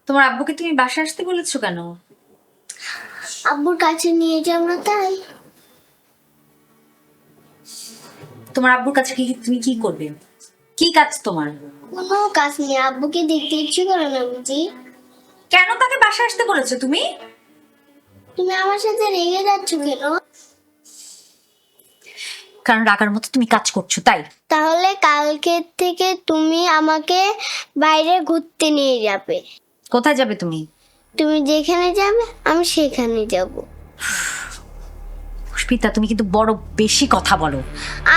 তোমার আব্বুকে তুমি বাসায় আসতে বলেছো কেন? আব্বুর কাছে নিয়ে যাব না তাই। তোমার আব্বুর কাছে কি তুমি কি করবে? কি কাজ তোমার? কোনো কাজ নেই, আব্বুকে দেখতে ইচ্ছে করে না বুঝি। কেন তাকে বাসায় আসতে বলেছো তুমি? তুমি আমার সাথে রেগে যাচ্ছ কেন? কারণ রাগার মতো তুমি কাজ করছো তাই। তাহলে কালকে থেকে তুমি আমাকে বাইরে ঘুরতে নিয়ে যাবে। কোথায় যাবে তুমি? তুমি যেখানে যাবে আমি সেখানে যাব। পুষ্পিতা, তুমি কিন্তু বড় বেশি কথা বলো।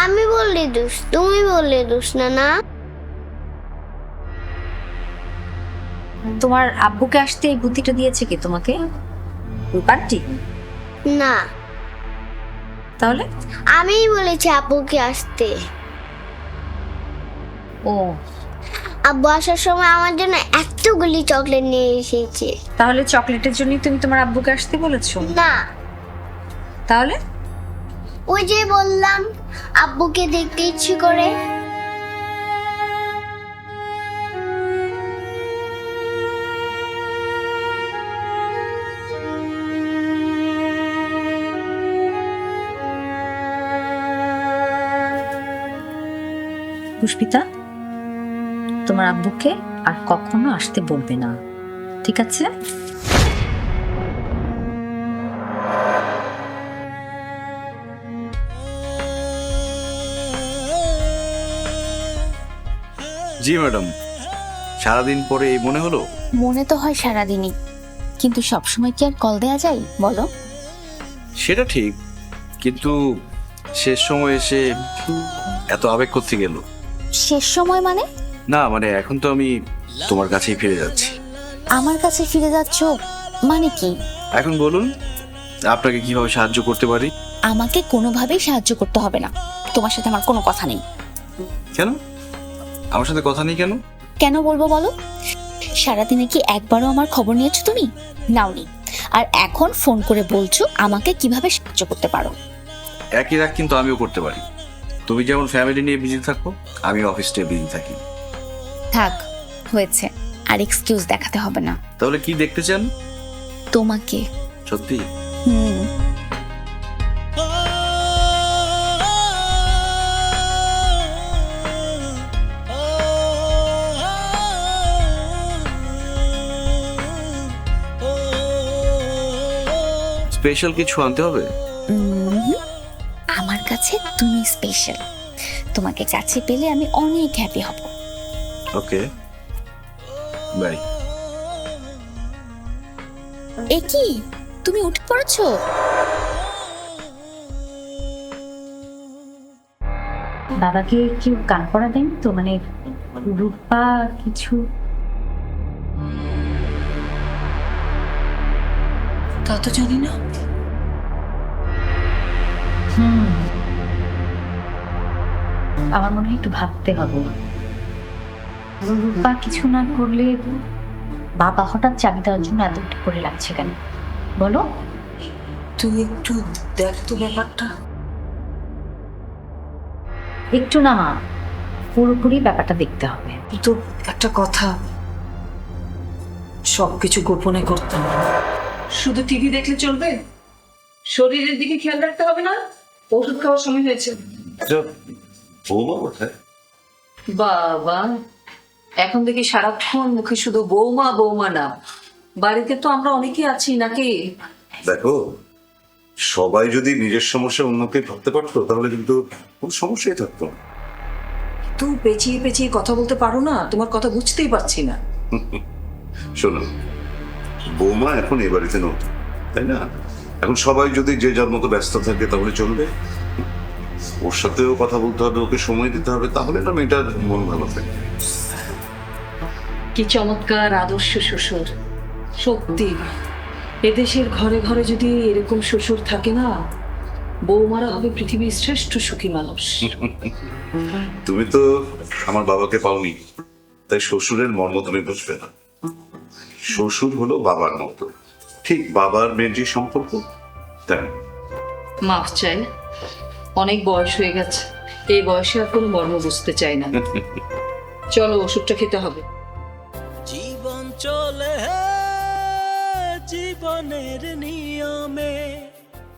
আমি বললে দোষ, তুমি বললে দোষ না। না, তোমার আব্বুকে আসতে এই বুদ্ধিটা দিয়েছে কি তোমাকে? রূপান্তি? না, তাহলে? আমিই বলেছি আব্বুকে আসতে। ও, আব্বু আসার সময় আমার জন্য এতগুলি চকলেট নিয়ে এসেছে। তাহলে চকলেটের জন্যই তুমি তোমার আব্বুকে আসতে বলেছো? না, তাহলে? ওই যে বললাম আব্বুকে দেখতে ইচ্ছে করে। পুষ্পিতা, তোমার আব্বুকে আর কখনো আসতে বলবে না, ঠিক আছে? জি ম্যাডাম, সারাদিন পরে এই মনে হলো। মনে তো হয় সারাদিনই, কিন্তু সবসময় কি আর কল দেয়া যায় বলো? সেটা ঠিক, কিন্তু শেষ সময় এসে এত আবেগ করতে গেল। শেষ সময় মানে? না মানে এখন তো আমি তোমার কাছেই ফিরে যাচ্ছি। আমার কাছে ফিরে যাচ্ছ মানে কি? এখন বলুন, আপনাকে কিভাবে সাহায্য করতে পারি? আমাকে কোনোভাবেই সাহায্য করতে হবে না, তোমার সাথে আমার কোনো কথা নেই। কেন আমার সাথে কথা নেই কেন? কেন বলবো বলো? সারাদিনে কি একবারও আমার খবর নিয়েছো তুমি? নাওনি। আর এখন ফোন করে বলছো আমাকে কিভাবে সাহায্য করতে পারো। একই রাগ কিন্তু আমিও করতে পারি। তুমি যেমন ফ্যামিলি নিয়ে বিজি থাকো, আমি অফিস নিয়ে বিজি থাকি। থাক, হয়েছে, আর এক্সকিউজ দেখাতে হবে না। তাহলে কি দেখতে চান? তোমাকে। সত্যি? হুম। স্পেশাল কিছু আনতে হবে? আমার কাছে তুমি স্পেশাল। তোমাকে কাছে পেলে আমি অনেক হ্যাপি হব। ওকে, বাই। এ কি, তুমি উঠে পড়েছো? বাবাকে কি কান পড়া দেয়নি তো, মানে রূপা কিছু? তা তো জানি না। আমার মনে হয় একটু ভাবতে হবে। রূপা কিছু না করলে বাবা হঠাৎ চাবি দেওয়ার জন্য এত উঠে পড়ে লাগছে কেন বলো? তুই একটু দেখ তো ব্যাপারটা। একটু না মা, পুরোপুরি ব্যাপারটা দেখতে হবে। তো একটা কথা, সবকিছু গোপনে করতে হবে। শুধু টিভি দেখলে চলবে? শরীরের দিকে খেয়াল রাখতে হবে না? ওষুধ খাওয়ার সময় হয়েছে। বৌমা কোথায়? বাবা, এখন দেখি সারাক্ষণ মুখে শুধু বৌমা বৌমা না। বাড়িতে তো আমরা অনেকে আছি নাকি? দেখো, সবাই যদি নিজের সমস্যা অন্যকে ভাবতে পারতো তাহলে কিন্তু কোনো সমস্যাই থাকতো না। তুমি পেঁচিয়ে পেঁচিয়ে কথা বলতে পারো না, তোমার কথা বুঝতেই পারছি না। শোনো, বৌমা এখন এ বাড়িতে নতুন, তাই না? এখন সবাই যদি যে যার মতো ব্যস্ত থাকে তাহলে চলবে? ওর সাথেও কথা বলতে হবে, ওকে সময় দিতে হবে, তাহলে না মেয়েটার মন ভালো থাকে। কি চমৎকার আদর্শ শ্বশুর! সত্যি, এদেশের ঘরে ঘরে যদি এরকম শ্বশুর থাকে না, বৌমারা হবে পৃথিবীর শ্রেষ্ঠ সুখী মানুষ। তুমি তো আমার বাবাকে পাওনি, তাই শ্বশুরের মর্ম তুমি বুঝবে না। শ্বশুর হলো বাবার মতো, ঠিক বাবার মেয়ের যে সম্পর্ক তাই। মাফ চাই, অনেক বয়স হয়ে গেছে, এই বয়সে আর কোনো মর্ম বুঝতে চাই না। চলো ওষুধটা খেতে হবে। জীবন চলে জীবনের নিয়মে।